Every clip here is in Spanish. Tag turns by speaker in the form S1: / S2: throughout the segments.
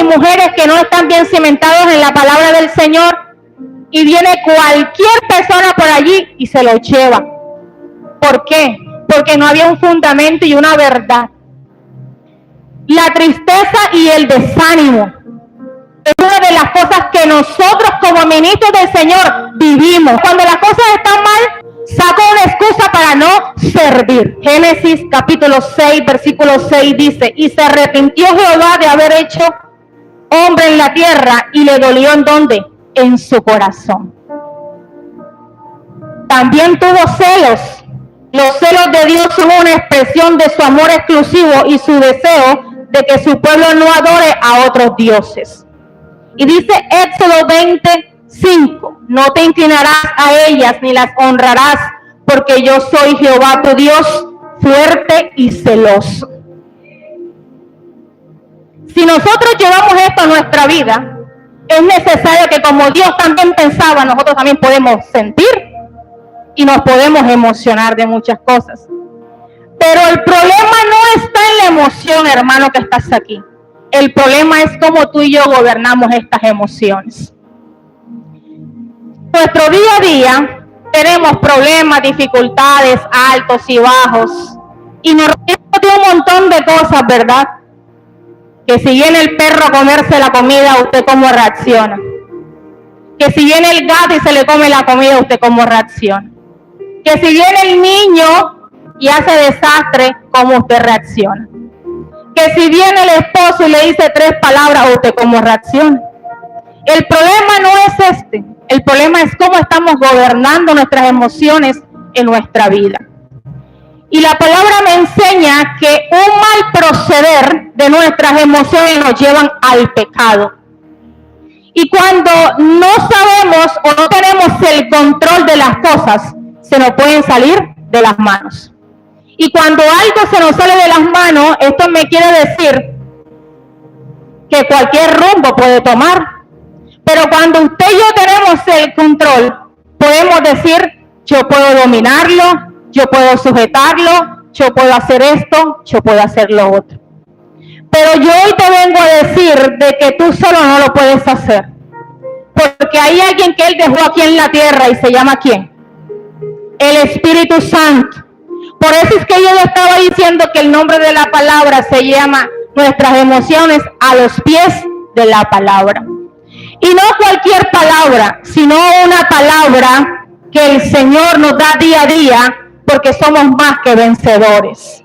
S1: y mujeres que no están bien cimentados en la palabra del Señor y viene cualquier persona por allí y se lo lleva. ¿Por qué? Porque no había un fundamento y una verdad. La tristeza y el desánimo es una de las cosas que nosotros como ministros del Señor vivimos. Cuando las cosas están mal, saco una excusa para no servir. Génesis capítulo 6, versículo 6 dice: y se arrepintió Jehová de haber hecho hombre en la tierra, y le dolió ¿en dónde? En su corazón. También tuvo celos. Los celos de Dios son una expresión de su amor exclusivo y su deseo de que su pueblo no adore a otros dioses. Y dice Éxodo 20:5: no te inclinarás a ellas ni las honrarás, porque yo soy Jehová tu Dios, fuerte y celoso. Si nosotros llevamos esto a nuestra vida, es necesario que, como Dios también pensaba, nosotros también podemos sentir y nos podemos emocionar de muchas cosas. Pero el problema no está en la emoción, hermano, que estás aquí. El problema es cómo tú y yo gobernamos estas emociones. Nuestro día a día tenemos problemas, dificultades, altos y bajos, y nos reímos de un montón de cosas, ¿verdad? Que si viene el perro a comerse la comida, ¿usted cómo reacciona? Que si viene el gato y se le come la comida, ¿usted cómo reacciona? Que si viene el niño y hace desastre, ¿cómo usted reacciona? Que si viene el esposo y le dice 3 palabras, ¿usted cómo reacciona? El problema no es este. El problema es cómo estamos gobernando nuestras emociones en nuestra vida. Y la palabra me enseña que un mal proceder de nuestras emociones nos llevan al pecado. Y cuando no sabemos o no tenemos el control de las cosas, se nos pueden salir de las manos. Y cuando algo se nos sale de las manos, esto me quiere decir que cualquier rumbo puede tomar. Pero cuando usted y yo tenemos el control, podemos decir: yo puedo dominarlo, yo puedo sujetarlo, yo puedo hacer esto, yo puedo hacer lo otro. Pero yo hoy te vengo a decir de que tú solo no lo puedes hacer. Porque hay alguien que Él dejó aquí en la tierra y se llama ¿quién? El Espíritu Santo. Por eso es que yo estaba diciendo que el nombre de la palabra se llama nuestras emociones a los pies de la palabra. Y no cualquier palabra, sino una palabra que el Señor nos da día a día, porque somos más que vencedores.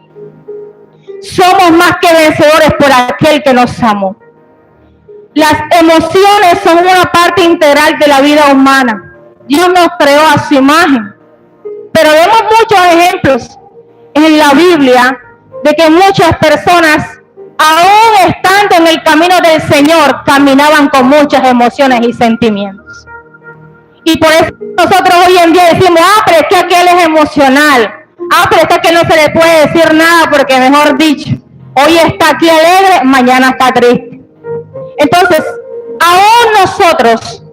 S1: Somos más que vencedores por aquel que nos amó. Las emociones son una parte integral de la vida humana. Dios nos creó a su imagen. Pero vemos muchos ejemplos en la Biblia de que muchas personas, aún estando en el camino del Señor, caminaban con muchas emociones y sentimientos. Y por eso nosotros hoy en día decimos: pero es que aquel es emocional. Pero es que no se le puede decir nada porque, mejor dicho, hoy está aquí alegre, mañana está triste. Entonces, aún nosotros,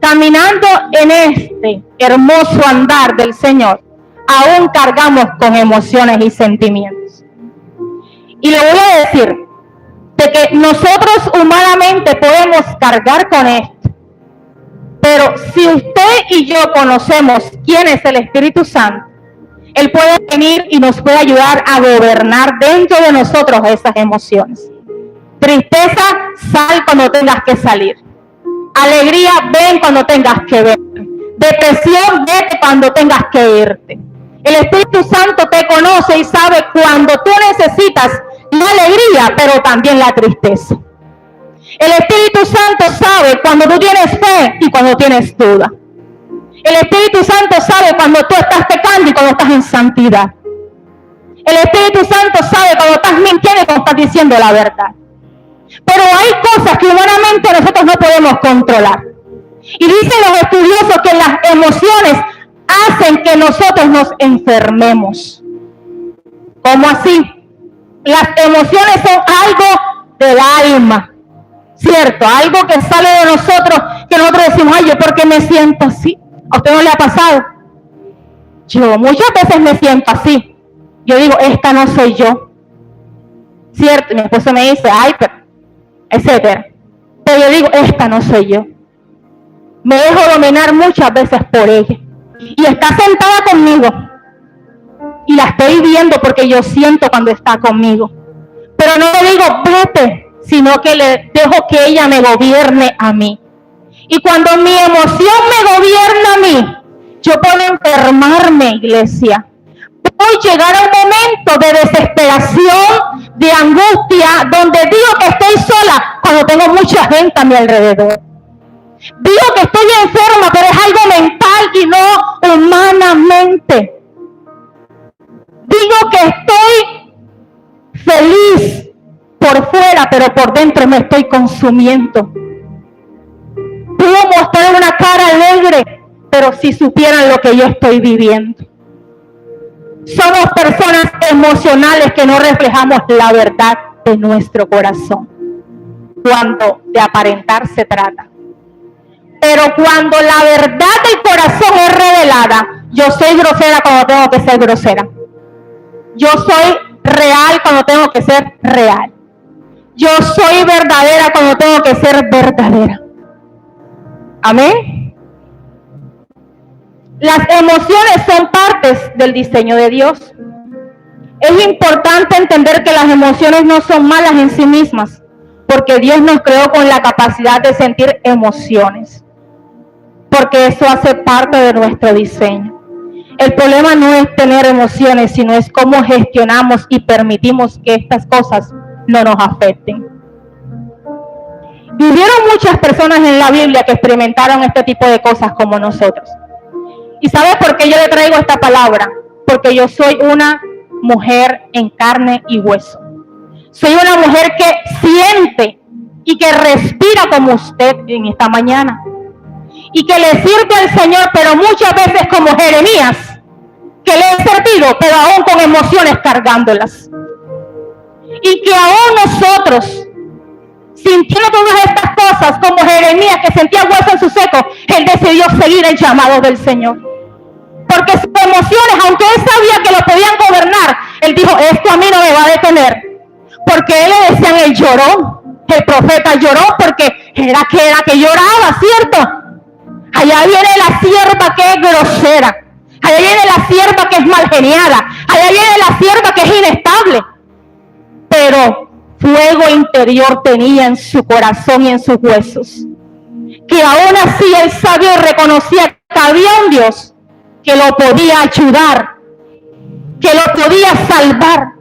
S1: caminando en este hermoso andar del Señor, aún cargamos con emociones y sentimientos. Y le voy a decir de que nosotros humanamente podemos cargar con esto, pero si usted y yo conocemos quién es el Espíritu Santo, Él puede venir y nos puede ayudar a gobernar dentro de nosotros esas emociones. Tristeza, sal cuando tengas que salir. Alegría, ven cuando tengas que ver. Depresión, vete cuando tengas que irte. El Espíritu Santo te conoce y sabe cuando tú necesitas la alegría, pero también la tristeza. El Espíritu Santo sabe cuando tú tienes fe y cuando tienes duda. El Espíritu Santo sabe cuando tú estás pecando y cuando estás en santidad. El Espíritu Santo sabe cuando estás mintiendo y cuando estás diciendo la verdad. Pero hay cosas que humanamente nosotros no podemos controlar. Y dicen los estudiosos que las emociones hacen que nosotros nos enfermemos. ¿Cómo así? Las emociones son algo del alma, ¿cierto? Algo que sale de nosotros, que nosotros decimos: ay, ¿yo por qué me siento así? ¿A usted no le ha pasado? Yo muchas veces me siento así. Yo digo: esta no soy yo, ¿cierto? Y mi esposo me dice: ay, pero, etcétera. pero yo digo, esta no soy yo. Me dejo dominar muchas veces por ella. Y está sentada conmigo. Y la estoy viendo porque yo siento cuando está conmigo. Pero no le digo, vete, sino que le dejo que ella me gobierne a mí. Y cuando mi emoción me gobierna a mí, yo puedo enfermarme, iglesia. Puedo llegar a un momento de desesperación, de angustia, donde digo que estoy sola cuando tengo mucha gente a mi alrededor. Digo que estoy enferma, pero es algo mental y no humanamente. Digo que estoy feliz por fuera, pero por dentro me estoy consumiendo. Puedo mostrar una cara alegre, pero si supieran lo que yo estoy viviendo. Somos personas emocionales que no reflejamos la verdad de nuestro corazón cuando de aparentar se trata. Pero cuando la verdad del corazón es revelada, yo soy grosera cuando tengo que ser grosera. Yo soy real cuando tengo que ser real. Yo soy verdadera cuando tengo que ser verdadera. Amén. Las emociones son partes del diseño de Dios. Es importante entender que las emociones no son malas en sí mismas, porque Dios nos creó con la capacidad de sentir emociones, porque eso hace parte de nuestro diseño. El problema no es tener emociones, sino es cómo gestionamos y permitimos que estas cosas no nos afecten. Vivieron muchas personas en la Biblia que experimentaron este tipo de cosas como nosotros. ¿Y sabes por qué yo le traigo esta palabra? Porque yo soy una mujer en carne y hueso. Soy una mujer que siente y que respira como usted en esta mañana. Y que le sirve al Señor, pero muchas veces como Jeremías, que le he servido, pero aún con emociones cargándolas. Y que aún nosotros, sintiendo todas estas cosas, como Jeremías, que sentía hueso en su seco, él decidió seguir el llamado del Señor. Porque sus emociones, aunque él sabía que lo podían gobernar, él dijo, esto a mí no me va a detener. Porque él le decían, él lloró, el profeta lloró, porque era que lloraba, ¿cierto? Allá viene la sierva que es grosera, allá viene la sierva que es mal geniada, allá viene la sierva que es inestable. Pero fuego interior tenía en su corazón y en sus huesos, que aún así él sabía y reconocía que había un Dios que lo podía ayudar, que lo podía salvar.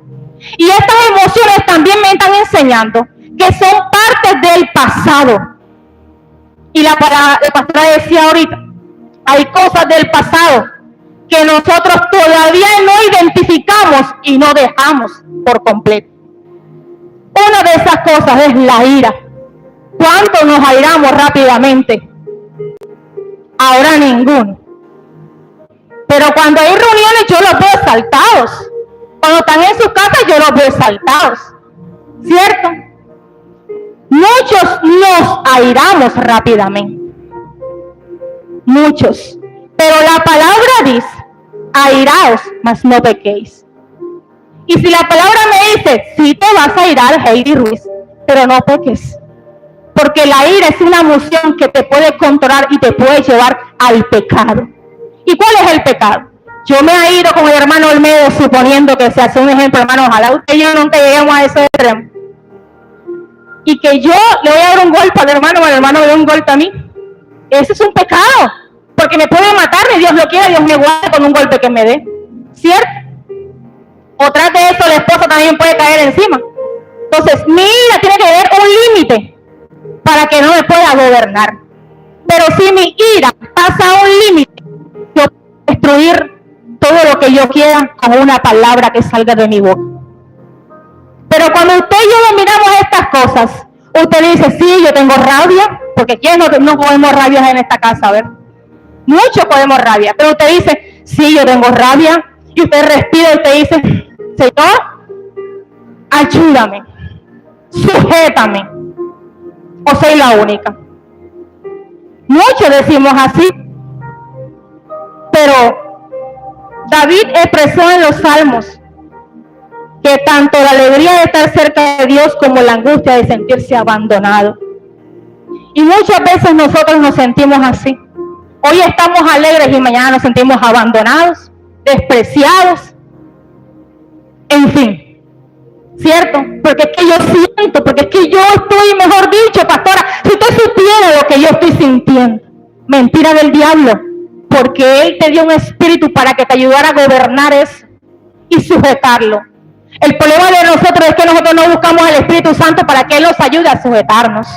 S1: Y estas emociones también me están enseñando que son partes del pasado. Y la pastora decía ahorita, hay cosas del pasado que nosotros todavía no identificamos y no dejamos por completo. Una de esas cosas es la ira. ¿Cuánto nos airamos rápidamente? Ahora ninguno. Pero cuando hay reuniones yo los veo exaltados. Cuando están en sus casas yo los veo exaltados. ¿Cierto? Muchos nos airamos rápidamente. Muchos. Pero la palabra dice, airaos, mas no pequéis. Y si la palabra me dice, sí te vas a airar, Heidi Ruiz, pero no peques. Porque la ira es una emoción que te puede controlar y te puede llevar al pecado. ¿Y cuál es el pecado? Yo me airo con el hermano Olmedo, suponiendo que se hace un ejemplo, hermano, ojalá usted y yo nunca lleguemos a ese extremo. Y que yo le voy a dar un golpe al hermano, o el hermano me dé un golpe a mí. Eso es un pecado, porque me puede matar, y Dios lo quiera, Dios me guarde con un golpe que me dé. ¿Cierto? O tras de eso, la esposa también puede caer encima. Entonces, mi ira tiene que haber un límite para que no me pueda gobernar. Pero si mi ira pasa a un límite, yo puedo destruir todo lo que yo quiera con una palabra que salga de mi boca. Pero cuando usted y yo dominamos estas cosas, usted dice, sí, yo tengo rabia, porque ¿quién no podemos rabias en esta casa? A ver, muchos podemos rabia, pero usted dice, sí, yo tengo rabia, y usted respira y usted dice, Señor, ayúdame, sujétame, o soy la única. Muchos decimos así, pero David expresó en los Salmos que tanto la alegría de estar cerca de Dios como la angustia de sentirse abandonado. Y muchas veces nosotros nos sentimos así. Hoy estamos alegres y mañana nos sentimos abandonados, despreciados, en fin, ¿cierto? Porque es que yo siento, porque es que yo estoy, mejor dicho, pastora, si usted supiera lo que yo estoy sintiendo, mentira del diablo, porque él te dio un espíritu para que te ayudara a gobernar eso y sujetarlo. El problema de nosotros es que nosotros no buscamos al Espíritu Santo para que él nos ayude a sujetarnos.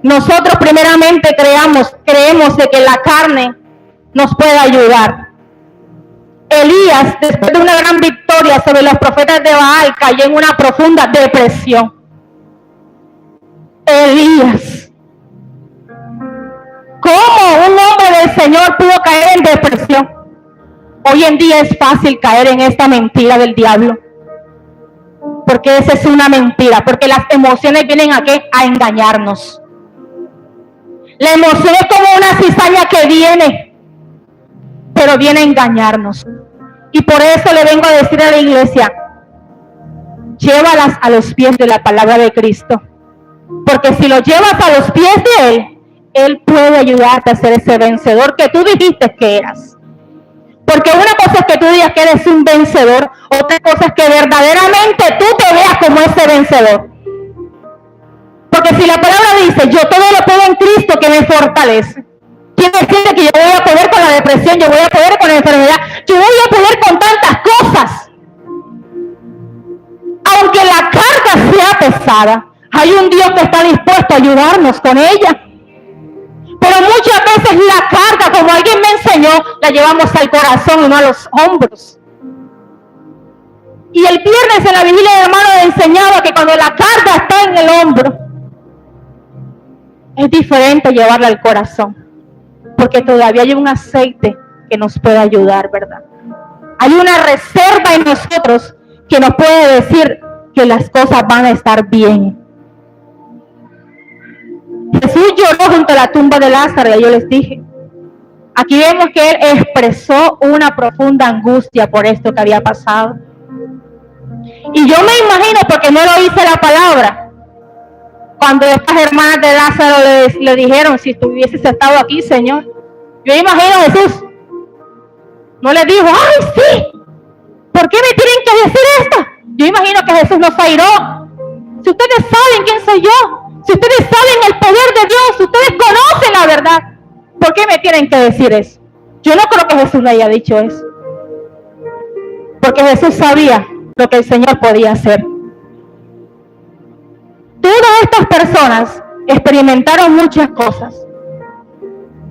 S1: Nosotros primeramente creemos de que la carne nos puede ayudar. Elías, después de una gran victoria sobre los profetas de Baal, cayó en una profunda depresión. Elías. ¿Cómo un hombre del Señor pudo caer en depresión? Hoy en día es fácil caer en esta mentira del diablo. Porque esa es una mentira, porque las emociones vienen ¿a qué? A engañarnos. La emoción es como una cizaña que viene, pero viene a engañarnos. Y por eso le vengo a decir a la iglesia, llévalas a los pies de la palabra de Cristo. Porque si lo llevas a los pies de Él, Él puede ayudarte a ser ese vencedor que tú dijiste que eras. Porque una cosa es que tú digas que eres un vencedor, otra cosa es que verdaderamente tú te veas como ese vencedor. Porque si la palabra dice, yo todo lo puedo en Cristo que me fortalece, quiere decir que yo voy a poder con la depresión, yo voy a poder con la enfermedad, yo voy a poder con tantas cosas. Aunque la carga sea pesada, hay un Dios que está dispuesto a ayudarnos con ella. Pero muchas veces la carga, como alguien me enseñó, la llevamos al corazón y no a los hombros. Y el viernes en la vigilia de hermano le enseñaba que cuando la carga está en el hombro, es diferente llevarla al corazón. Porque todavía hay un aceite que nos puede ayudar, ¿verdad? Hay una reserva en nosotros que nos puede decir que las cosas van a estar bien. Jesús lloró junto a la tumba de Lázaro, y yo les dije. Aquí vemos que él expresó una profunda angustia por esto que había pasado. Y yo me imagino, porque no lo dice la palabra, cuando estas hermanas de Lázaro le dijeron, si tú hubieses estado aquí, Señor. Yo imagino a Jesús. No le dijo, ¡ay, sí! ¿Por qué me tienen que decir esto? Yo imagino que Jesús no se airó. Si ustedes saben quién soy yo, si ustedes saben el poder de Dios, si ustedes conocen la verdad, ¿por qué me tienen que decir eso? Yo no creo que Jesús le haya dicho eso. Porque Jesús sabía lo que el Señor podía hacer. Todas estas personas experimentaron muchas cosas.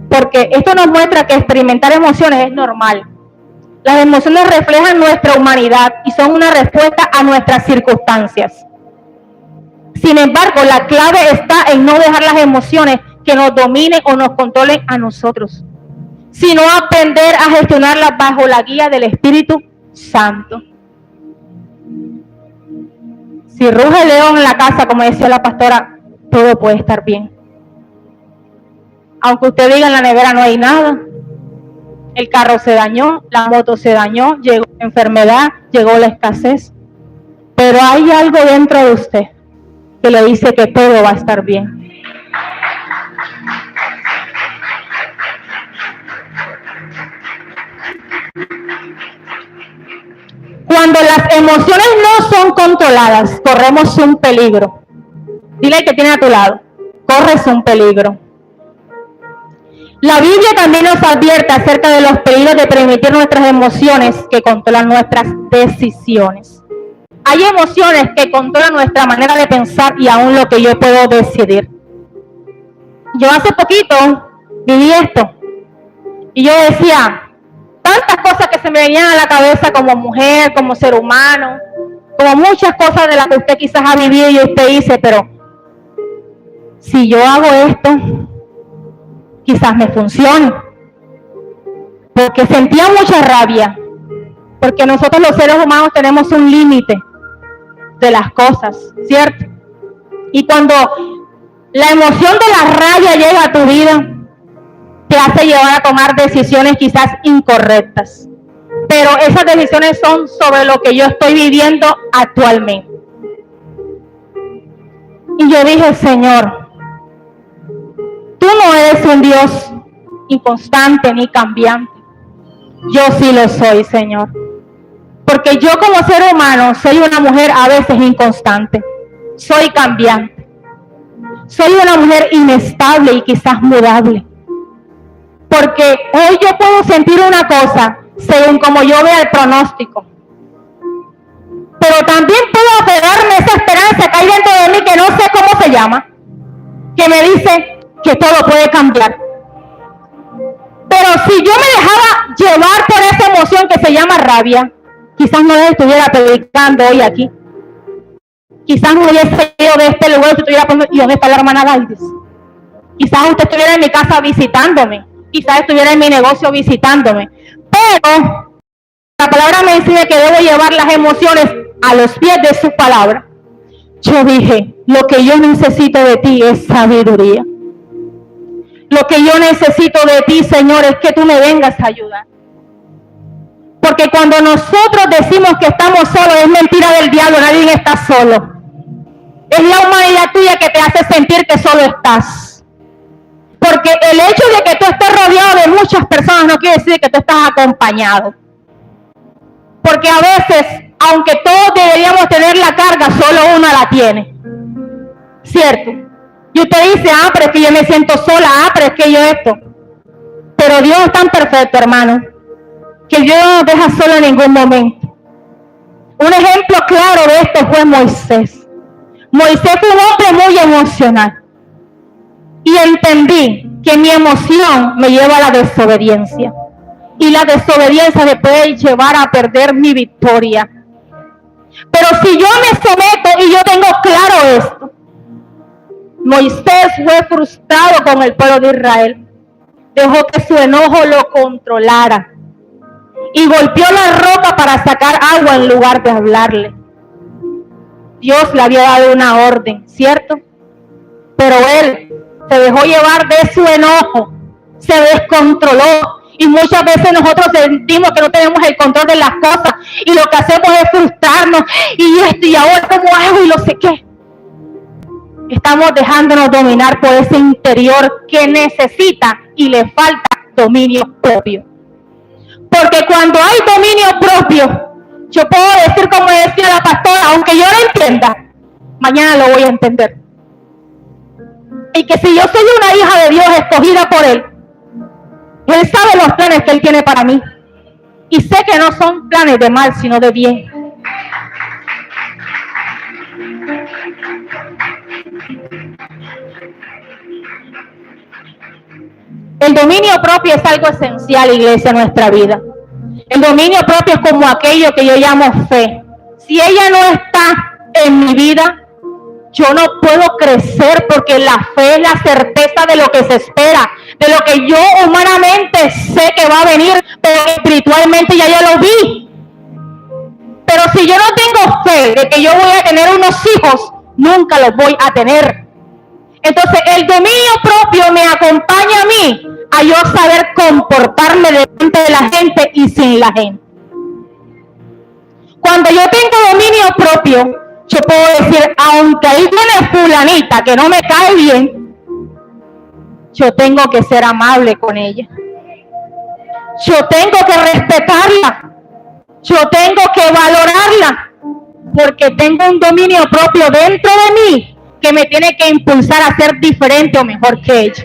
S1: Porque esto nos muestra que experimentar emociones es normal. Las emociones reflejan nuestra humanidad y son una respuesta a nuestras circunstancias. Sin embargo, la clave está en no dejar las emociones que nos dominen o nos controlen a nosotros, sino aprender a gestionarlas bajo la guía del Espíritu Santo. Si ruge el león en la casa, como decía la pastora, todo puede estar bien. Aunque usted diga en la nevera no hay nada, el carro se dañó, la moto se dañó, llegó la enfermedad, llegó la escasez, pero hay algo dentro de usted que le dice que todo va a estar bien. Cuando las emociones no son controladas, corremos un peligro. Dile al que tiene a tu lado, corres un peligro. La Biblia también nos advierte acerca de los peligros de permitir nuestras emociones que controlan nuestras decisiones. Hay emociones que controlan nuestra manera de pensar y aún lo que yo puedo decidir. Yo hace poquito viví esto y yo decía tantas cosas que se me venían a la cabeza como mujer, como ser humano, como muchas cosas de las que usted quizás ha vivido y usted dice, pero si yo hago esto, quizás me funcione. Porque sentía mucha rabia, porque nosotros los seres humanos tenemos un límite de las cosas, ¿cierto? Y cuando la emoción de la rabia llega a tu vida, te hace llevar a tomar decisiones quizás incorrectas. Pero esas decisiones son sobre lo que yo estoy viviendo actualmente. Y yo dije, Señor, eres un Dios inconstante ni cambiante. Yo sí lo soy, Señor. Porque yo como ser humano soy una mujer a veces inconstante. Soy cambiante. Soy una mujer inestable y quizás mudable. Porque hoy yo puedo sentir una cosa según como yo vea el pronóstico. Pero también puedo aferrarme a esa esperanza que hay dentro de mí que no sé cómo se llama, que me dice que todo puede cambiar. Pero si yo me dejaba llevar por esa emoción que se llama rabia, quizás no estuviera predicando hoy aquí. Quizás no hubiese ido de este lugar si estuviera pensando, ¿y dónde está la hermana Valdés? Quizás usted estuviera en mi casa visitándome. Quizás estuviera en mi negocio visitándome. Pero la palabra me dice que debo llevar las emociones a los pies de su palabra. Yo dije, lo que yo necesito de ti es sabiduría. Lo que yo necesito de ti, Señor, es que tú me vengas a ayudar. Porque cuando nosotros decimos que estamos solos, es mentira del diablo, nadie está solo. Es la humanidad tuya que te hace sentir que solo estás. Porque el hecho de que tú estés rodeado de muchas personas no quiere decir que tú estás acompañado. Porque a veces, aunque todos deberíamos tener la carga, solo uno la tiene. ¿Cierto? Y usted dice, pero es que yo me siento sola, pero es que yo esto. Pero Dios es tan perfecto, hermano, que Dios no nos deja solo en ningún momento. Un ejemplo claro de esto fue Moisés. Moisés fue un hombre muy emocional. Y entendí que mi emoción me lleva a la desobediencia. Y la desobediencia me puede llevar a perder mi victoria. Pero si yo me someto y yo tengo claro esto, Moisés fue frustrado con el pueblo de Israel. Dejó que su enojo lo controlara. Y golpeó la roca para sacar agua en lugar de hablarle. Dios le había dado una orden, ¿cierto? Pero él se dejó llevar de su enojo, se descontroló. Y muchas veces nosotros sentimos que no tenemos el control de las cosas. Y lo que hacemos es frustrarnos. Y esto, y ahora cómo hago y no sé qué. Estamos dejándonos dominar por ese interior que necesita y le falta dominio propio. Porque cuando hay dominio propio, yo puedo decir como decía la pastora, aunque yo no entienda, mañana lo voy a entender. Y que si yo soy una hija de Dios escogida por Él, Él sabe los planes que Él tiene para mí. Y sé que no son planes de mal, sino de bien. El dominio propio es algo esencial, iglesia, en nuestra vida. El dominio propio es como aquello que yo llamo fe. Si ella no está en mi vida, yo no puedo crecer, porque la fe es la certeza de lo que se espera, de lo que yo humanamente sé que va a venir, pero espiritualmente ya lo vi. Pero si yo no tengo fe de que yo voy a tener unos hijos, nunca los voy a tener. Entonces el dominio propio me acompaña a mí a yo saber comportarme delante de la gente y sin la gente. Cuando yo tengo dominio propio, yo puedo decir, aunque ahí viene fulanita que no me cae bien, yo tengo que ser amable con ella. Yo tengo que respetarla. Yo tengo que valorarla, porque tengo un dominio propio dentro de mí que me tiene que impulsar a ser diferente o mejor que ella.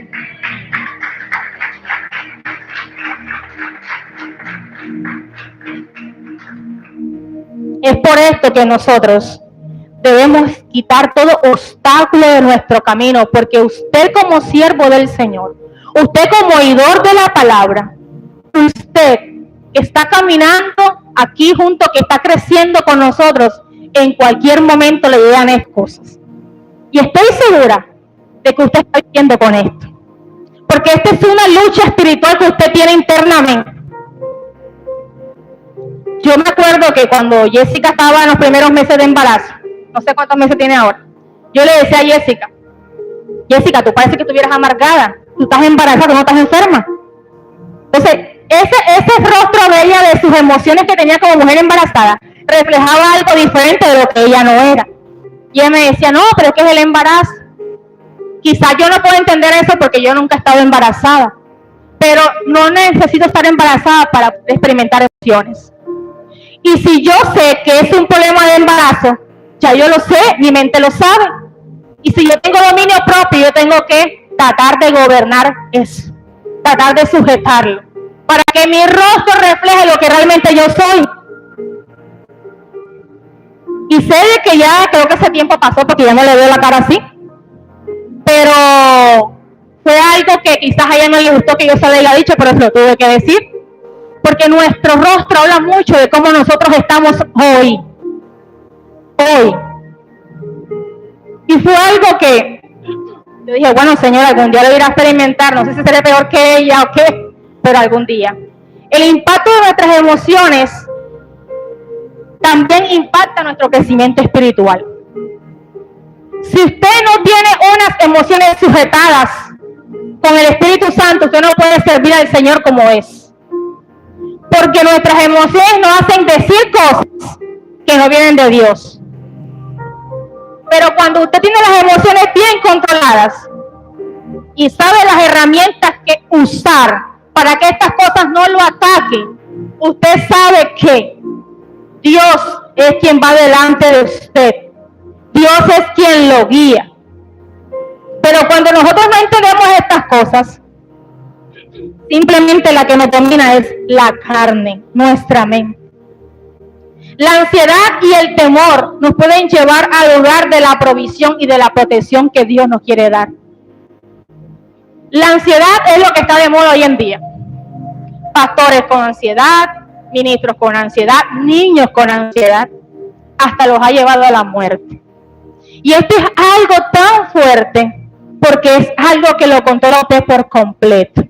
S1: Es por esto que nosotros debemos quitar todo obstáculo de nuestro camino, porque usted como siervo del Señor, usted como oidor de la palabra, usted está caminando aquí junto, que está creciendo con nosotros, en cualquier momento le llegan esas cosas. Y estoy segura de que usted está viviendo con esto, porque esta es una lucha espiritual que usted tiene internamente. Yo me acuerdo que cuando Jessica estaba en los primeros meses de embarazo, no sé cuántos meses tiene ahora, yo le decía a Jessica, tú parece que estuvieras amargada, tú estás embarazada, tú no estás enferma. Entonces, ese rostro de ella, de sus emociones que tenía como mujer embarazada, reflejaba algo diferente de lo que ella no era. Y ella me decía, no, pero es que es el embarazo. Quizás yo no puedo entender eso porque yo nunca he estado embarazada, pero no necesito estar embarazada para experimentar emociones. Y si yo sé que es un problema de embarazo, ya yo lo sé, mi mente lo sabe. Y si yo tengo dominio propio, yo tengo que tratar de gobernar eso, tratar de sujetarlo, para que mi rostro refleje lo que realmente yo soy. Y sé de que ya creo que ese tiempo pasó porque ya no le veo la cara así, pero fue algo que quizás a ella no le gustó que yo se lo haya dicho, pero se lo tuve que decir, porque nuestro rostro habla mucho de cómo nosotros estamos hoy. Y fue algo que yo dije, bueno, Señor, algún día lo iré a experimentar, no sé si seré peor que ella o qué, pero algún día. El impacto de nuestras emociones también impacta nuestro crecimiento espiritual. Si usted no tiene unas emociones sujetadas con el Espíritu Santo, usted no puede servir al Señor como es. Porque nuestras emociones nos hacen decir cosas que no vienen de Dios. Pero cuando usted tiene las emociones bien controladas y sabe las herramientas que usar para que estas cosas no lo ataquen, usted sabe que Dios es quien va delante de usted. Dios es quien lo guía. Pero cuando nosotros no entendemos estas cosas, simplemente la que nos domina es la carne, nuestra mente. La ansiedad y el temor nos pueden llevar al lugar de la provisión y de la protección que Dios nos quiere dar. La ansiedad es lo que está de moda hoy en día. Pastores con ansiedad, ministros con ansiedad, niños con ansiedad, hasta los ha llevado a la muerte. Y esto es algo tan fuerte porque es algo que lo controla usted por completo.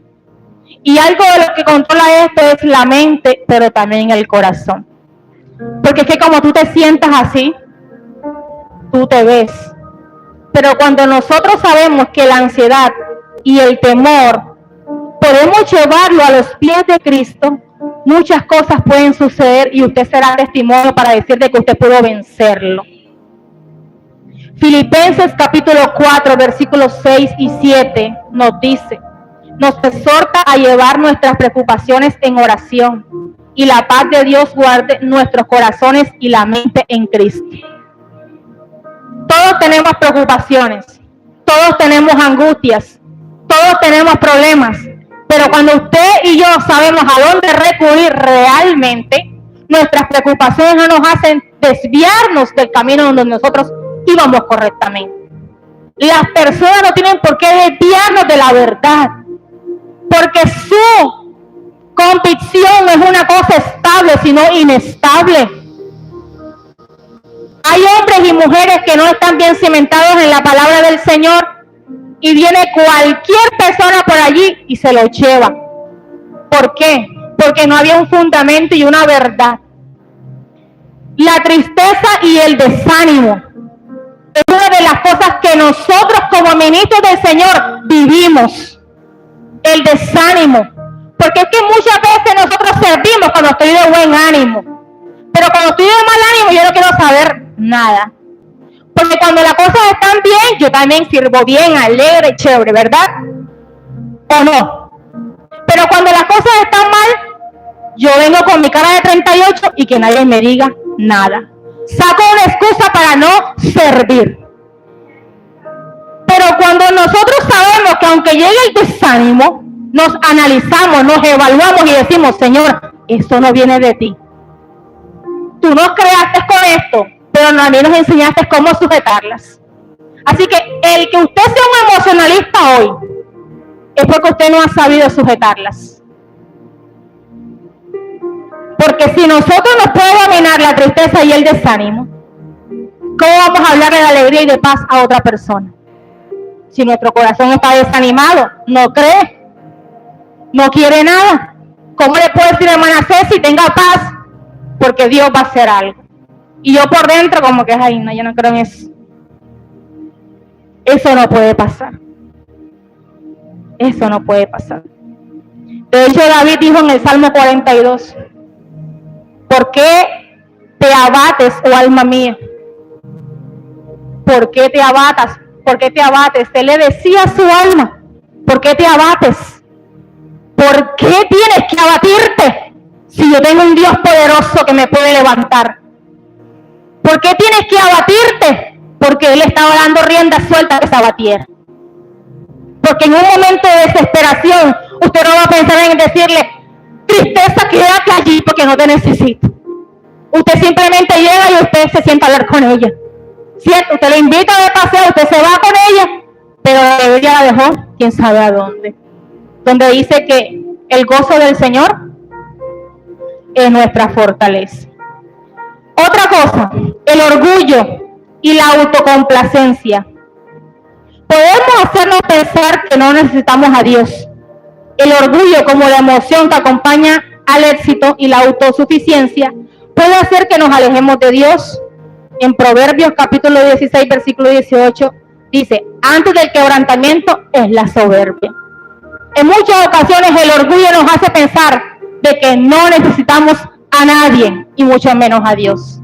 S1: Y algo de lo que controla esto es la mente, pero también el corazón. Porque es que como tú te sientas así, tú te ves. Pero cuando nosotros sabemos que la ansiedad y el temor podemos llevarlo a los pies de Cristo, muchas cosas pueden suceder y usted será testimonio para decir de que usted pudo vencerlo. Filipenses capítulo 4, versículos 6 y 7 nos dice, nos exhorta a llevar nuestras preocupaciones en oración y la paz de Dios guarde nuestros corazones y la mente en Cristo. Todos tenemos preocupaciones, todos tenemos angustias, todos tenemos problemas, pero cuando usted y yo sabemos a dónde recurrir realmente, nuestras preocupaciones no nos hacen desviarnos del camino donde nosotros íbamos correctamente. Las personas no tienen por qué desviarnos de la verdad, porque su convicción no es una cosa estable, sino inestable. Hay hombres y mujeres que no están bien cimentados en la palabra del Señor y viene cualquier persona por allí y se lo lleva. ¿Por qué? Porque no había un fundamento y una verdad. La tristeza y el desánimo es una de las cosas que nosotros como ministros del Señor vivimos. El desánimo. Porque es que muchas veces nosotros servimos cuando estoy de buen ánimo. Pero cuando estoy de mal ánimo yo no quiero saber nada. Porque cuando las cosas están bien, yo también sirvo bien, alegre, chévere, ¿verdad? ¿O no? Pero cuando las cosas están mal, yo vengo con mi cara de 38 y que nadie me diga nada. Saco una excusa para no servir. Pero cuando nosotros sabemos que aunque llegue el desánimo, nos analizamos, nos evaluamos y decimos, Señor, esto no viene de ti. Tú nos creaste con esto, pero también nos enseñaste cómo sujetarlas. Así que el que usted sea un emocionalista hoy, es porque usted no ha sabido sujetarlas. Porque si nosotros nos podemos dominar la tristeza y el desánimo, ¿cómo vamos a hablar de alegría y de paz a otra persona? Si nuestro corazón está desanimado, no cree, no quiere nada, ¿cómo le puedo decir a hermana Ceci, tenga paz? Porque Dios va a hacer algo. Y yo por dentro como que, ay, no, yo no creo en eso. Eso no puede pasar. Eso no puede pasar. De hecho, David dijo en el Salmo 42, ¿por qué te abates, oh alma mía? ¿Por qué te abatas? ¿por qué te abates? Él le decía a su alma, ¿por qué te abates? ¿Por qué tienes que abatirte si yo tengo un Dios poderoso que me puede levantar? ¿Por qué tienes que abatirte? Porque Él estaba dando rienda suelta a esa abatiera. Porque en un momento de desesperación, usted no va a pensar en decirle, tristeza, quédate allí porque no te necesito. Usted simplemente llega y usted se sienta a hablar con ella. ¿Cierto? Usted le invita de paseo, usted se va con ella, pero ella la dejó, quién sabe a dónde. Donde dice que el gozo del Señor es nuestra fortaleza. Otra cosa, el orgullo y la autocomplacencia. Podemos hacernos pensar que no necesitamos a Dios. El orgullo, como la emoción que acompaña al éxito y la autosuficiencia, puede hacer que nos alejemos de Dios. En Proverbios capítulo 16, versículo 18, dice, antes del quebrantamiento es la soberbia. En muchas ocasiones el orgullo nos hace pensar de que no necesitamos a nadie y mucho menos a Dios.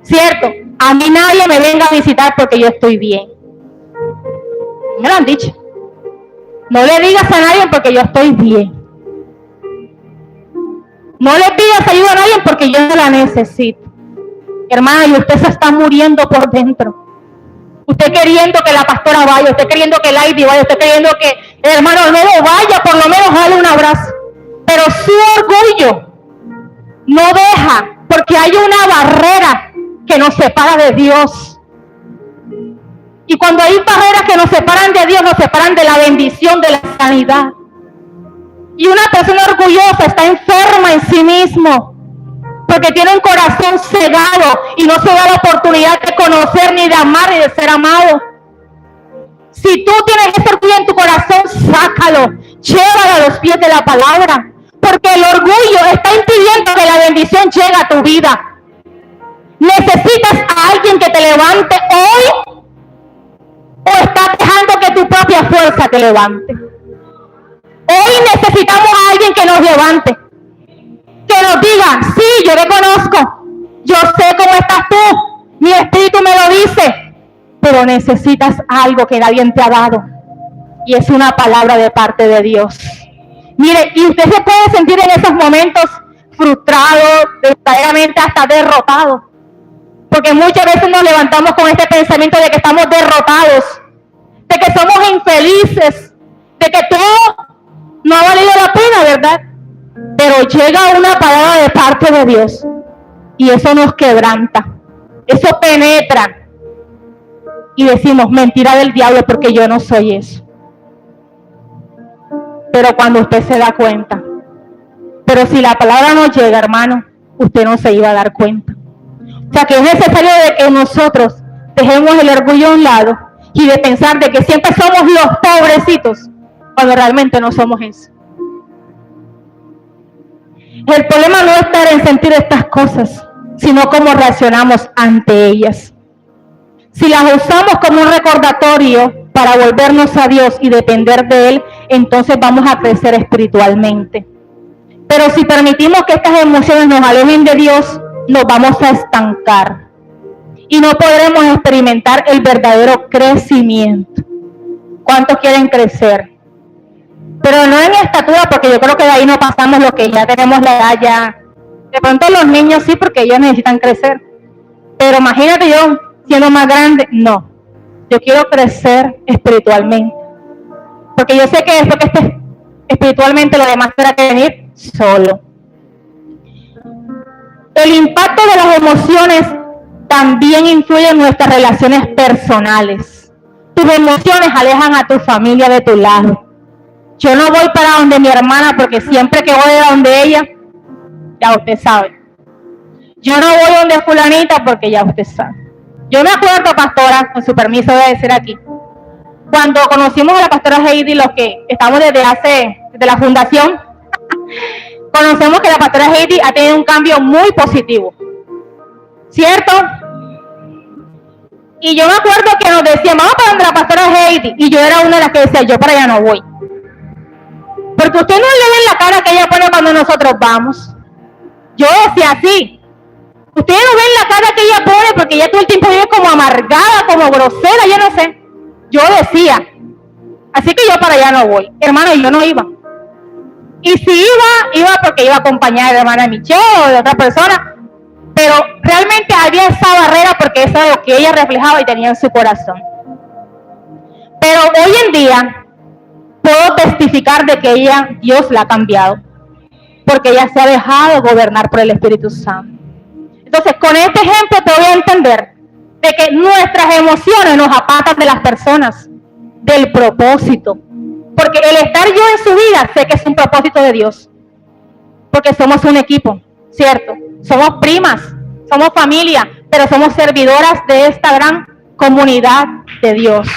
S1: ¿Cierto? A mí nadie me venga a visitar porque yo estoy bien. Me lo han dicho. No le digas a nadie porque yo estoy bien. No le pidas ayuda a nadie porque yo no la necesito. Hermana, y usted se está muriendo por dentro. Usted queriendo que la pastora vaya, usted queriendo que Lady vaya, usted queriendo que el hermano nuevo vaya, por lo menos dale un abrazo. Pero su orgullo no deja, porque hay una barrera que nos separa de Dios. Y cuando hay barreras que nos separan de Dios, nos separan de la bendición, de la sanidad. Y una persona orgullosa está enferma en sí mismo, porque tiene un corazón cegado y no se da la oportunidad de conocer, ni de amar, ni de ser amado. Si tú tienes ese orgullo en tu corazón, sácalo, llévalo a los pies de la palabra, porque el orgullo está impidiendo que la bendición llegue a tu vida. ¿Necesitas a alguien que te levante hoy? ¿O estás dejando que tu propia fuerza te levante? Hoy necesitamos a alguien que nos levante, que nos diga, sí, yo te conozco, yo sé cómo estás tú, mi espíritu me lo dice, pero necesitas algo que nadie te ha dado, y es una palabra de parte de Dios. Mire, y usted se puede sentir en esos momentos frustrado, verdaderamente hasta derrotado, porque muchas veces nos levantamos con este pensamiento de que estamos derrotados, de que somos infelices, de que todo no ha valido la pena, ¿verdad? Pero llega una palabra de parte de Dios y eso nos quebranta, eso penetra y decimos, mentira del diablo, porque yo no soy eso. Pero cuando usted se da cuenta, pero si la palabra no llega, hermano, usted no se iba a dar cuenta. O sea que es necesario de que nosotros dejemos el orgullo a un lado y de pensar de que siempre somos los pobrecitos, cuando realmente no somos eso. El problema no está en sentir estas cosas, sino cómo reaccionamos ante ellas. Si las usamos como un recordatorio para volvernos a Dios y depender de Él, entonces vamos a crecer espiritualmente. Pero si permitimos que estas emociones nos alejen de Dios, nos vamos a estancar y no podremos experimentar el verdadero crecimiento. ¿Cuántos quieren crecer? Pero no en estatura, porque yo creo que de ahí no pasamos lo que ya tenemos la edad ya. De pronto los niños sí, porque ellos necesitan crecer. Pero imagínate yo siendo más grande, no. Yo quiero crecer espiritualmente. Porque yo sé que después que esté espiritualmente, lo demás tendrá que venir solo. El impacto de las emociones también influye en nuestras relaciones personales. Tus emociones alejan a tu familia de tu lado. Yo no voy para donde mi hermana porque siempre que voy a donde ella, ya usted sabe. Yo no voy donde fulanita porque ya usted sabe. Yo me acuerdo, pastora, con su permiso de decir aquí, cuando conocimos a la pastora Heidi, los que estamos desde la fundación, conocemos que la pastora Heidi ha tenido un cambio muy positivo, ¿cierto? Y yo me acuerdo que nos decían, vamos para donde la pastora Heidi, y yo era una de las que decía, yo para allá no voy. Porque usted no le ve la cara que ella pone cuando nosotros vamos. Yo decía así, ustedes no ven la cara que ella pone porque ella todo el tiempo vive como amargada, como grosera, yo no sé. Yo decía, así que yo para allá no voy. Hermano, yo no iba. Y si iba porque iba acompañada de la hermana Michelle o de otra persona, pero realmente había esa barrera porque eso es lo que ella reflejaba y tenía en su corazón. Pero hoy en día puedo testificar de que Dios la ha cambiado, porque ella se ha dejado gobernar por el Espíritu Santo. Entonces, con este ejemplo te voy a entender de que nuestras emociones nos apartan de las personas, del propósito. Porque el estar yo en su vida, sé que es un propósito de Dios. Porque somos un equipo, ¿cierto? Somos primas, somos familia, pero somos servidoras de esta gran comunidad de Dios.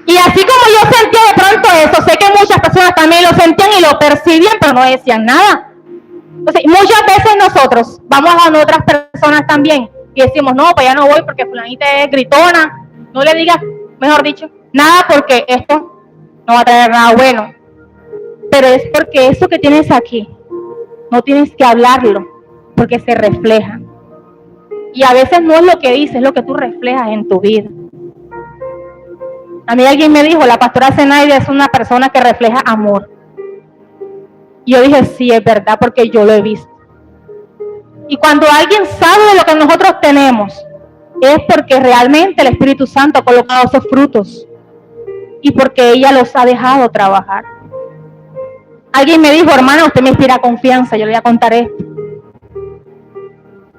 S1: Y así como yo sentía de pronto eso, sé que muchas personas también lo sentían y lo percibían, pero no decían nada. Entonces, muchas veces nosotros vamos a otras personas también y decimos, no, pues ya no voy porque fulanita es gritona, no le digas, mejor dicho, nada porque esto no va a traer nada bueno. Pero es porque eso que tienes aquí, no tienes que hablarlo, porque se refleja. Y a veces no es lo que dices, es lo que tú reflejas en tu vida. A mí alguien me dijo, la pastora Zenaida es una persona que refleja amor. Y yo dije, sí, es verdad, porque yo lo he visto. Y cuando alguien sabe de lo que nosotros tenemos, es porque realmente el Espíritu Santo ha colocado esos frutos. Y porque ella los ha dejado trabajar. Alguien me dijo, hermana, usted me inspira confianza, yo le voy a contar esto.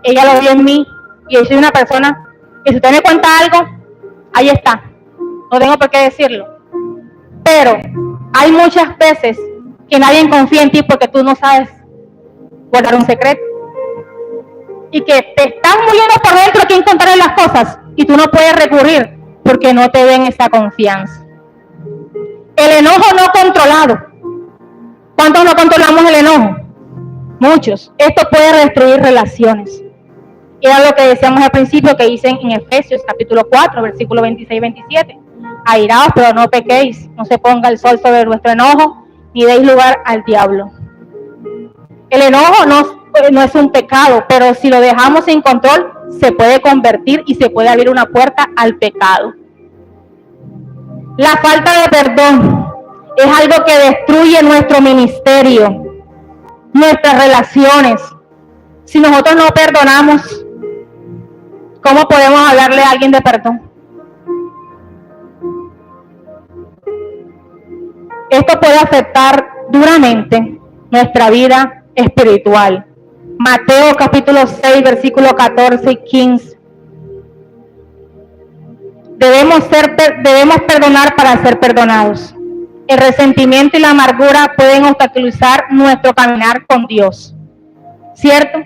S1: Ella lo vio en mí, y yo soy una persona que si usted me cuenta algo, ahí está. No tengo por qué decirlo. Pero hay muchas veces que nadie confía en ti porque tú no sabes guardar un secreto. Y que te están muriendo por dentro que encontrar las cosas y tú no puedes recurrir porque no te den esa confianza. El enojo no controlado. ¿Cuántos no controlamos el enojo? Muchos. Esto puede destruir relaciones. Era lo que decíamos al principio que dicen en Efesios capítulo 4, versículo 26 y 27. Airaos, pero no pequéis, no se ponga el sol sobre vuestro enojo, ni deis lugar al diablo. El enojo no es un pecado, pero si lo dejamos sin control, se puede convertir y se puede abrir una puerta al pecado. La falta de perdón es algo que destruye nuestro ministerio, nuestras relaciones. Si nosotros no perdonamos, ¿cómo podemos hablarle a alguien de perdón? Esto puede afectar duramente nuestra vida espiritual. Mateo capítulo 6, versículos 14 y 15. Debemos perdonar para ser perdonados. El resentimiento y la amargura pueden obstaculizar nuestro caminar con Dios, ¿cierto?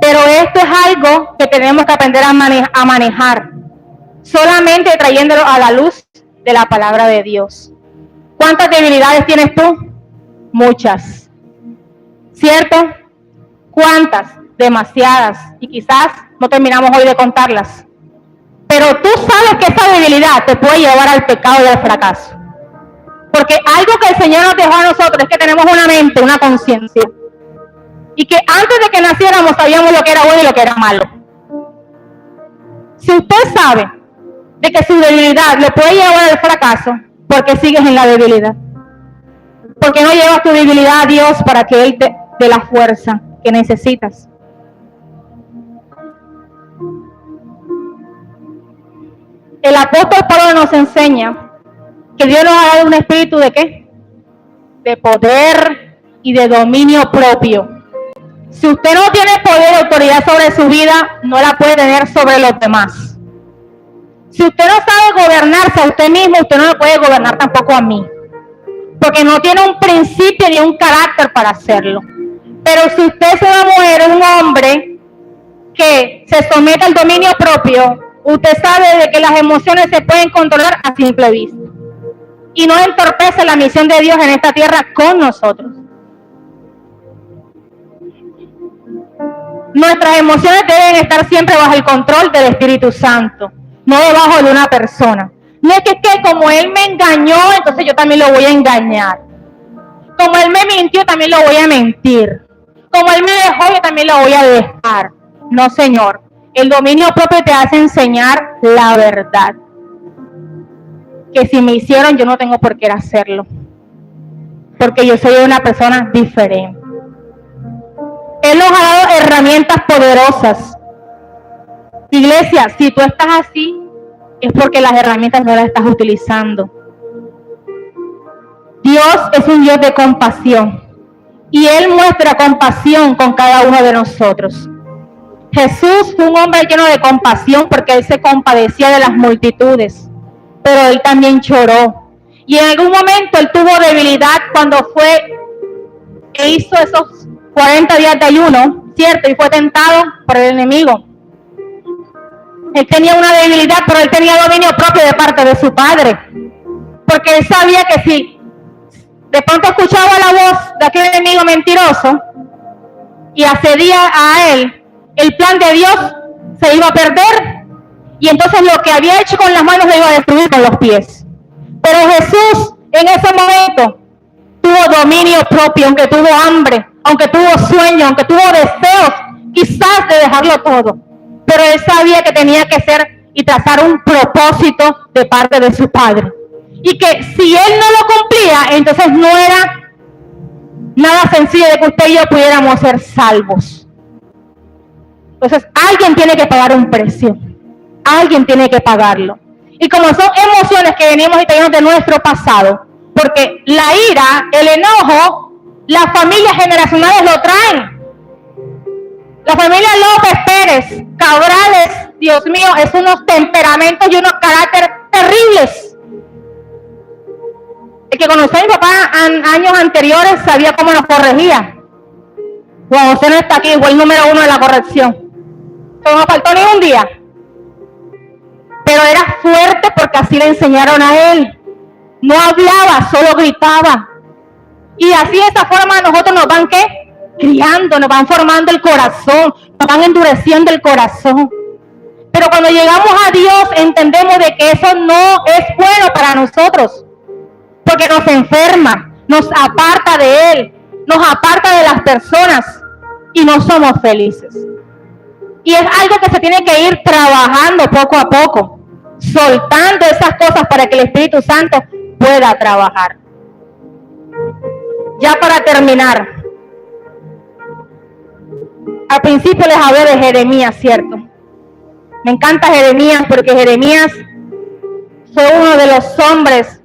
S1: Pero esto es algo que tenemos que aprender a manejar, solamente trayéndolo a la luz de la palabra de Dios. ¿Cuántas debilidades tienes tú? Muchas, ¿cierto? ¿Cuántas? Demasiadas, y quizás no terminamos hoy de contarlas. Pero tú sabes que esa debilidad te puede llevar al pecado y al fracaso. Porque algo que el Señor nos dejó a nosotros es que tenemos una mente, una conciencia. Y que antes de que naciéramos sabíamos lo que era bueno y lo que era malo. Si usted sabe de que su debilidad le puede llevar al fracaso, ¿por qué sigues en la debilidad? ¿Por qué no llevas tu debilidad a Dios para que Él te dé la fuerza que necesitas? El apóstol Pablo nos enseña que Dios nos ha dado un espíritu de ¿qué? De poder y de dominio propio. Si usted no tiene poder y autoridad sobre su vida, no la puede tener sobre los demás. Si usted no sabe gobernarse a usted mismo, usted no lo puede gobernar tampoco a mí. Porque no tiene un principio ni un carácter para hacerlo. Pero si usted es una mujer, un hombre que se somete al dominio propio, usted sabe de que las emociones se pueden controlar a simple vista. Y no entorpece la misión de Dios en esta tierra con nosotros. Nuestras emociones deben estar siempre bajo el control del Espíritu Santo, no debajo de una persona. No es que como Él me engañó, entonces yo también lo voy a engañar. Como Él me mintió, también lo voy a mentir. Como Él me dejó, yo también lo voy a dejar. No, Señor. El dominio propio te hace enseñar la verdad. Que si me hicieron, yo no tengo por qué hacerlo. Porque yo soy una persona diferente. Él nos ha dado herramientas poderosas. Iglesia, si tú estás así, es porque las herramientas no las estás utilizando. Dios es un Dios de compasión. Y Él muestra compasión con cada uno de nosotros. Jesús fue un hombre lleno de compasión porque Él se compadecía de las multitudes. Pero Él también lloró. Y en algún momento Él tuvo debilidad cuando fue e hizo esos 40 días de ayuno, ¿cierto? Y fue tentado por el enemigo. Él tenía una debilidad, pero Él tenía dominio propio de parte de su Padre. Porque Él sabía que si de pronto escuchaba la voz de aquel enemigo mentiroso y accedía a Él, el plan de Dios se iba a perder. Y entonces lo que había hecho con las manos lo iba a destruir con los pies. Pero Jesús en ese momento tuvo dominio propio, aunque tuvo hambre, aunque tuvo sueño, aunque tuvo deseos, quizás de dejarlo todo. Pero Él sabía que tenía que ser y trazar un propósito de parte de su Padre. Y que si Él no lo cumplía, entonces no era nada sencillo de que usted y yo pudiéramos ser salvos. Entonces alguien tiene que pagar un precio. Alguien tiene que pagarlo. Y como son emociones que venimos y tenemos de nuestro pasado, porque la ira, el enojo, las familias generacionales lo traen. La familia López Pérez, Cabrales, Dios mío, es unos temperamentos y unos caracteres terribles. El que conoció a mi papá en años anteriores sabía cómo nos corregía. Juan José no está aquí, fue el número 1 de la corrección. No nos faltó ni un día. Pero era fuerte porque así le enseñaron a él. No hablaba, solo gritaba. Y así de esa forma nosotros nos van, ¿qué? Criando, nos van formando el corazón, nos van endureciendo el corazón. Pero cuando llegamos a Dios entendemos de que eso no es bueno para nosotros. Porque nos enferma, nos aparta de Él, nos aparta de las personas y no somos felices. Y es algo que se tiene que ir trabajando poco a poco, soltando esas cosas para que el Espíritu Santo pueda trabajar. Ya para terminar, al principio les hablé de Jeremías, ¿cierto? Me encanta Jeremías porque Jeremías fue uno de los hombres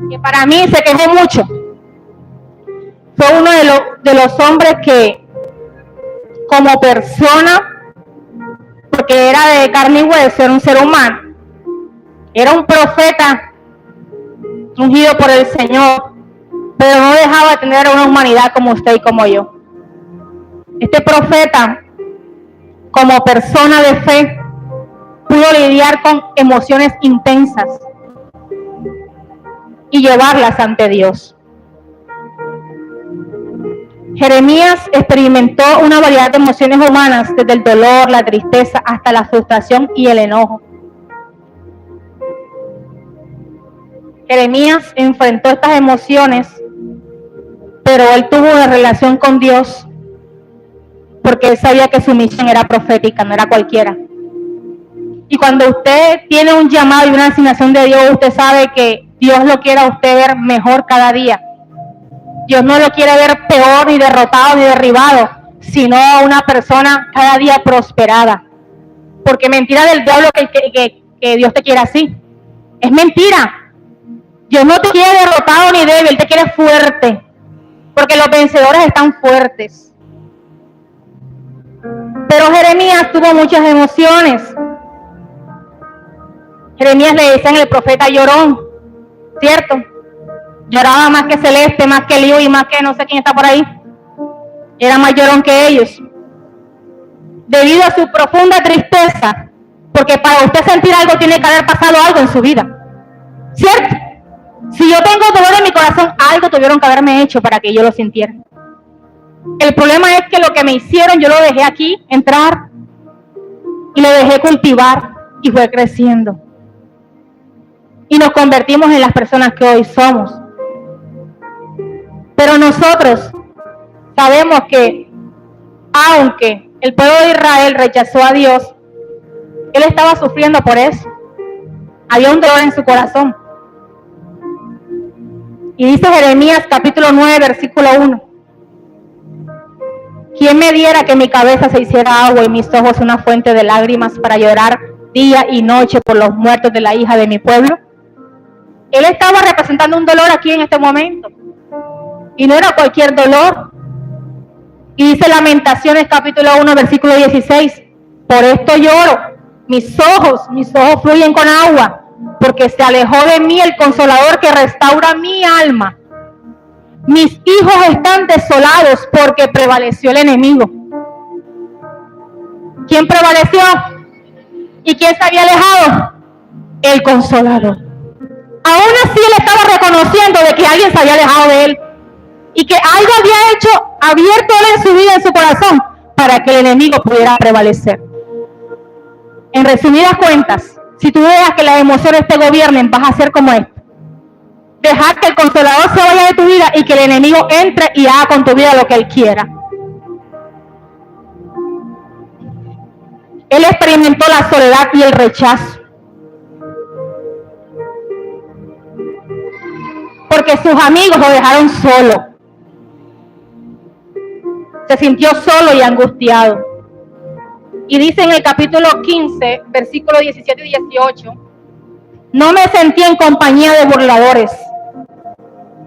S1: que para mí se quejó mucho. Fue uno de los hombres que como persona, porque era de carne y hueso, era un ser humano, era un profeta ungido por el Señor, pero no dejaba de tener una humanidad como usted y como yo. Este profeta, como persona de fe, pudo lidiar con emociones intensas y llevarlas ante Dios. Jeremías experimentó una variedad de emociones humanas, desde el dolor, la tristeza, hasta la frustración y el enojo. Jeremías enfrentó estas emociones, pero él tuvo una relación con Dios, porque él sabía que su misión era profética, no era cualquiera. Y cuando usted tiene un llamado y una asignación de Dios, usted sabe que Dios lo quiere a usted ver mejor cada día. Dios no lo quiere ver peor, ni derrotado, ni derribado, sino a una persona cada día prosperada. Porque mentira del diablo que Dios te quiere así. Es mentira. Dios no te quiere derrotado ni débil, te quiere fuerte. Porque los vencedores están fuertes. Pero Jeremías tuvo muchas emociones. Jeremías le decían el profeta llorón, ¿cierto? Lloraba más que Celeste, más que Lío y más que no sé quién está por ahí. Era más llorón que ellos. Debido a su profunda tristeza, porque para usted sentir algo tiene que haber pasado algo en su vida, ¿cierto? Si yo tengo dolor en mi corazón, algo tuvieron que haberme hecho para que yo lo sintiera. El problema es que lo que me hicieron, yo lo dejé aquí entrar y lo dejé cultivar y fue creciendo. Y nos convertimos en las personas que hoy somos. Pero nosotros sabemos que, aunque el pueblo de Israel rechazó a Dios, él estaba sufriendo por eso. Había un dolor en su corazón. Y dice Jeremías capítulo 9, versículo 1. ¿Quién me diera que mi cabeza se hiciera agua y mis ojos una fuente de lágrimas para llorar día y noche por los muertos de la hija de mi pueblo? Él estaba representando un dolor aquí en este momento. Y no era cualquier dolor. Y dice Lamentaciones capítulo 1, versículo 16. Por esto lloro, mis ojos fluyen con agua, porque se alejó de mí el Consolador que restaura mi alma. Mis hijos están desolados porque prevaleció el enemigo. ¿Quién prevaleció? ¿Y quién se había alejado? El Consolador. Aún así él estaba reconociendo de que alguien se había alejado de él y que algo había hecho, abierto él en su vida, en su corazón, para que el enemigo pudiera prevalecer. En resumidas cuentas, si tú dejas que las emociones te gobiernen, vas a ser como esto. Dejar que el Consolador se vaya de tu vida y que el enemigo entre y haga con tu vida lo que él quiera. Él experimentó la soledad y el rechazo. Porque sus amigos lo dejaron solo. Se sintió solo y angustiado. Y dice en el capítulo 15, versículos 17 y 18, no me sentí en compañía de burladores,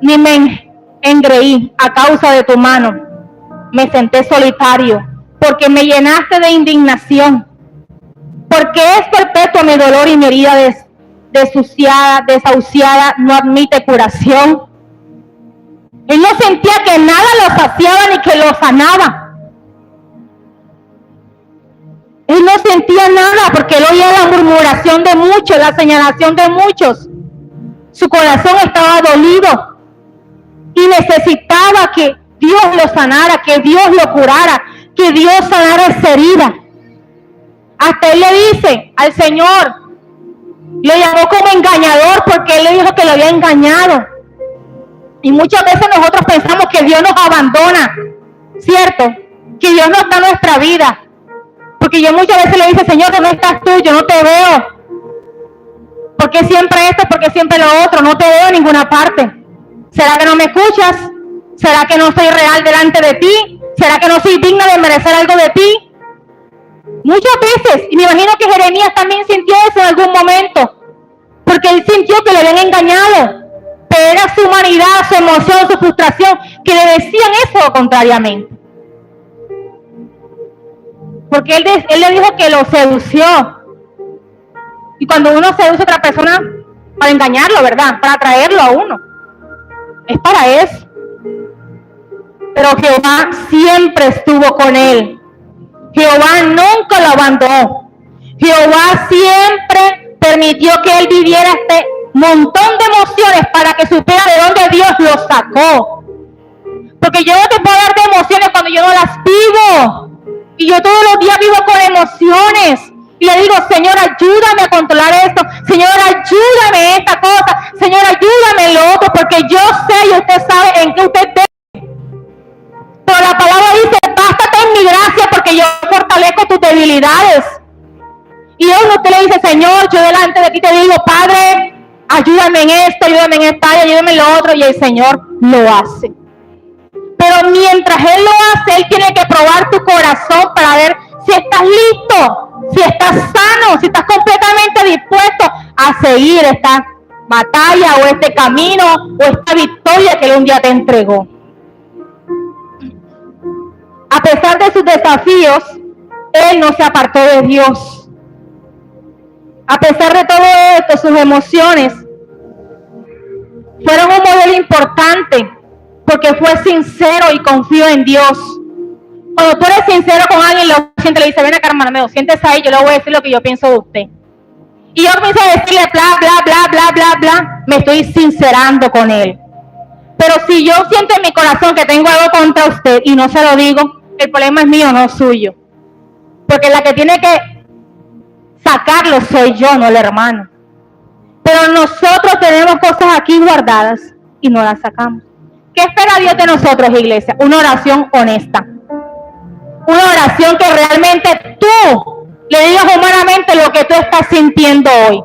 S1: ni me engreí a causa de tu mano. Me senté solitario, porque me llenaste de indignación. Porque es perpetuo mi dolor y mi herida desahuciada no admite curación. Él no sentía que nada lo saciaba ni que lo sanaba. Él no sentía nada porque él oía la murmuración de muchos, la señalación de muchos. Su corazón estaba dolido y necesitaba que Dios lo sanara, que Dios lo curara, que Dios sanara esa herida. Hasta él le dice al Señor, le llamó como engañador porque él le dijo que lo había engañado. Y muchas veces nosotros pensamos que Dios nos abandona, ¿cierto? Que Dios no está en nuestra vida. Porque yo muchas veces le dice, Señor, ¿dónde estás tú? Yo no te veo. ¿Por qué siempre esto? ¿Por qué siempre lo otro? No te veo en ninguna parte. ¿Será que no me escuchas? ¿Será que no soy real delante de ti? ¿Será que no soy digna de merecer algo de ti? Muchas veces, y me imagino que Jeremías también sintió eso en algún momento, porque él sintió que le habían engañado, pero era su humanidad, su emoción, su frustración, que le decían eso contrariamente. Porque él le dijo que lo sedució. Y cuando uno seduce a otra persona para engañarlo, ¿verdad? Para atraerlo a uno. Es para eso. Pero Jehová siempre estuvo con él. Jehová nunca lo abandonó. Jehová siempre permitió que él viviera este montón de emociones para que supiera de dónde Dios lo sacó. Porque yo no te puedo dar de emociones cuando yo no las vivo. Y yo todos los días vivo con emociones. Y le digo, Señor, ayúdame a controlar esto. Señor, ayúdame esta cosa. Señor, ayúdame en lo otro. Porque yo sé y usted sabe en qué usted debe. Pero la palabra dice, bástate en mi gracia porque yo fortalezco tus debilidades. Y usted le dice, Señor, yo delante de ti te digo, Padre, ayúdame en esto, ayúdame en esta área, ayúdame en lo otro. Y el Señor lo hace. Pero mientras Él lo hace, Él tiene que probar tu corazón para ver si estás listo, si estás sano, si estás completamente dispuesto a seguir esta batalla o este camino o esta victoria que Él un día te entregó. A pesar de sus desafíos, Él no se apartó de Dios. A pesar de todo esto, sus emociones fueron un modelo importante porque fue sincero y confió en Dios. Cuando tú eres sincero con alguien, lo siente, le dice, ven acá, hermano mío, siéntese ahí, yo le voy a decir lo que yo pienso de usted. Y yo comienzo a decirle bla, bla, bla, bla, bla, bla, me estoy sincerando con él. Pero si yo siento en mi corazón que tengo algo contra usted y no se lo digo, el problema es mío, no suyo. Porque la que tiene que sacarlo soy yo, no el hermano. Pero nosotros tenemos cosas aquí guardadas y no las sacamos. ¿Qué espera Dios de nosotros, iglesia? Una oración honesta. Una oración que realmente tú le digas humanamente lo que tú estás sintiendo hoy.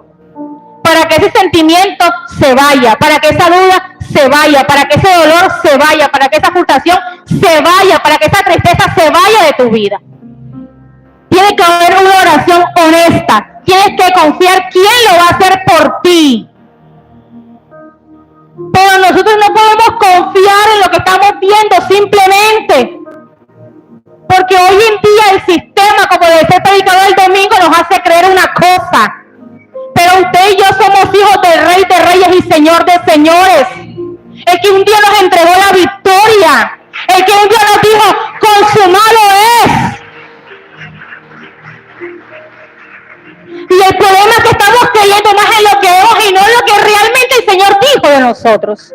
S1: Para que ese sentimiento se vaya, para que esa duda se vaya, para que ese dolor se vaya, para que esa frustración se vaya, para que esa tristeza se vaya de tu vida. Tiene que haber una oración honesta. Tienes que confiar quién lo va a hacer por ti. Pero nosotros no podemos confiar en lo que estamos viendo simplemente. Porque hoy en día el sistema, como decía el predicador el domingo, nos hace creer una cosa. Pero usted y yo somos hijos del Rey de Reyes y Señor de Señores. El que un día nos entregó la victoria. El que un día nos dijo, consumado es. Y el problema es que estamos creyendo más en lo que vemos y no en lo que realmente el Señor dijo de nosotros.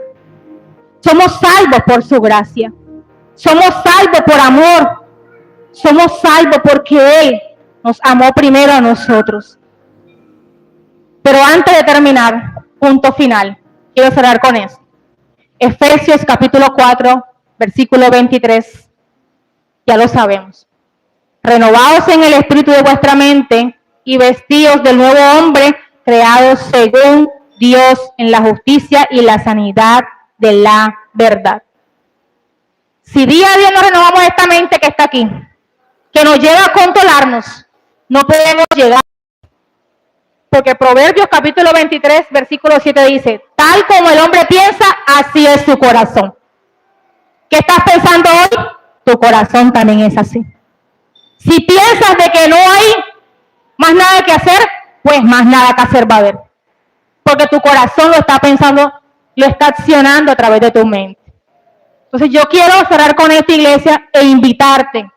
S1: Somos salvos por su gracia. Somos salvos por amor. Somos salvos porque Él nos amó primero a nosotros. Pero antes de terminar, punto final, quiero cerrar con esto. Efesios capítulo 4, versículo 23, ya lo sabemos. Renovaos en el espíritu de vuestra mente y vestidos del nuevo hombre, creados según Dios en la justicia y la sanidad de la verdad. Si día a día nos renovamos esta mente que está aquí, que nos lleva a controlarnos, no podemos llegar. Porque Proverbios capítulo 23, versículo 7 dice, tal como el hombre piensa, así es su corazón. ¿Qué estás pensando hoy? Tu corazón también es así. Si piensas de que no hay más nada que hacer, pues más nada que hacer va a haber. Porque tu corazón lo está pensando, lo está accionando a través de tu mente. Entonces yo quiero cerrar con esta iglesia e invitarte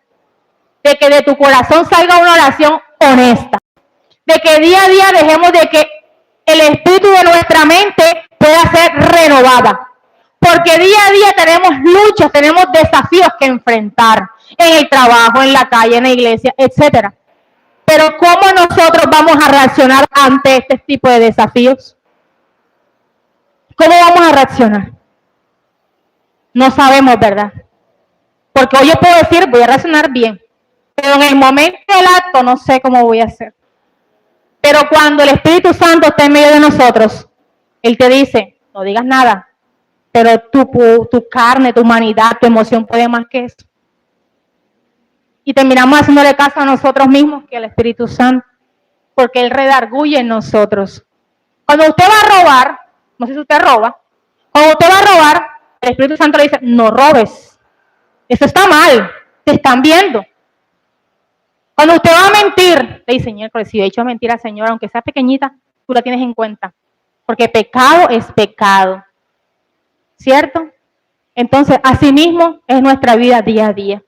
S1: de que de tu corazón salga una oración honesta. De que día a día dejemos de que el espíritu de nuestra mente pueda ser renovada. Porque día a día tenemos luchas, tenemos desafíos que enfrentar en el trabajo, en la calle, en la iglesia, etcétera. Pero ¿cómo nosotros vamos a reaccionar ante este tipo de desafíos? ¿Cómo vamos a reaccionar? No sabemos, ¿verdad? Porque hoy yo puedo decir, voy a reaccionar bien. Pero en el momento del acto no sé cómo voy a hacer. Pero cuando el Espíritu Santo está en medio de nosotros, Él te dice, no digas nada, pero tu carne, tu humanidad, tu emoción puede más que eso. Y terminamos haciéndole caso a nosotros mismos que al Espíritu Santo, porque Él redarguye en nosotros. Cuando usted va a robar, no sé si usted roba, cuando usted va a robar, el Espíritu Santo le dice, no robes, eso está mal, te están viendo. Cuando usted va a mentir, le dice, Señor, si yo he hecho mentira, Señor, aunque sea pequeñita, tú la tienes en cuenta. Porque pecado es pecado. ¿Cierto? Entonces, así mismo es nuestra vida día a día.